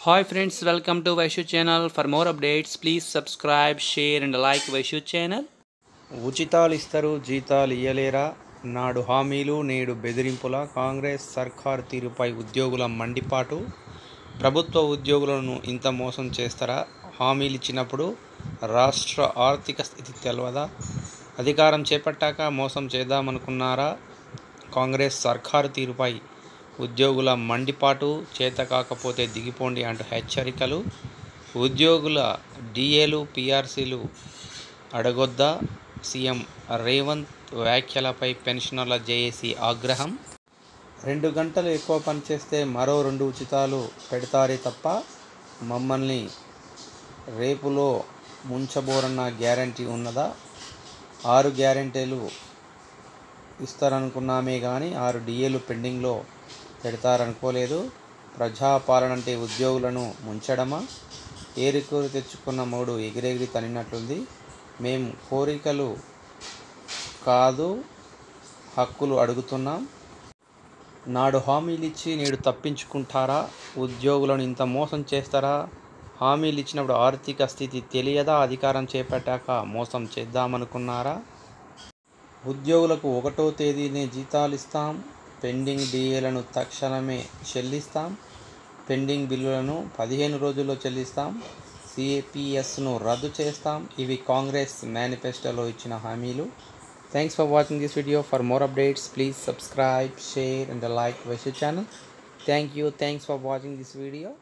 Hi friends, welcome to Vaishu channel. For more updates, please subscribe, share and like Vaishu channel. ఉచితాలు ఇస్తారు జీతాలు ఇయ్యలేరా? నాడు హామీలు నేడు బెదిరింపుల కాంగ్రెస్ సర్కార్ తీరుపై ఉద్యోగుల మండిపాటు. ప్రభుత్వ ఉద్యోగులను ఇంత మోసం చేస్తారా? హామీలు ఇచ్చినప్పుడు రాష్ట్ర ఆర్థిక స్థితి తెలవదా? అధికారం చేపట్టాక మోసం చేద్దామనుకున్నారా? కాంగ్రెస్ సర్కారు తీరుపై ఉద్యోగుల మండిపాటు. చేత కాకపోతే దిగిపోండి అంటూ హెచ్చరికలు. ఉద్యోగుల డిఏలు పిఆర్సీలు అడగొద్దా? సీఎం రేవంత్ వ్యాఖ్యలపై పెన్షనర్ల జేఏసీ ఆగ్రహం. 2 గంటలు ఎక్కువ పనిచేస్తే మరో 2 ఉచితాలు పెడతారే తప్ప మమ్మల్ని రేపులో ముంచబోరన్న గ్యారంటీ ఉన్నదా? 6 గ్యారంటీలు ఇస్తారనుకున్నామే కానీ 6 డిఏలు పెండింగ్లో పెడతారనుకోలేదు. ప్రజాపాలనంటే ఉద్యోగులను ముంచడమా? ఏరికోరి తెచ్చుకున్న మూడు ఎగిరెగిరి తనినట్లుంది. మేం కోరికలు కాదు హక్కులు అడుగుతున్నాం. నాడు హామీలిచ్చి నేడు తప్పించుకుంటారా? ఉద్యోగులను ఇంత మోసం చేస్తారా? హామీలు ఇచ్చినప్పుడు ఆర్థిక స్థితి తెలియదా? అధికారం చేపట్టాక మోసం చేద్దామనుకున్నారా? ఉద్యోగులకు 1వ తేదీనే జీతాలు ఇస్తాం. పెండింగ్ డిఏలను తక్షణమే చెల్లిస్తాం. పెండింగ్ బిల్లులను 15 రోజుల్లో చెల్లిస్తాం. సిపిఎస్ను రద్దు చేస్తాం. ఇవి కాంగ్రెస్ మేనిఫెస్టోలో ఇచ్చిన హామీలు. Thanks for watching this video. For more updates please subscribe, share and like Vaishu channel. Thank you. Thanks for watching this video.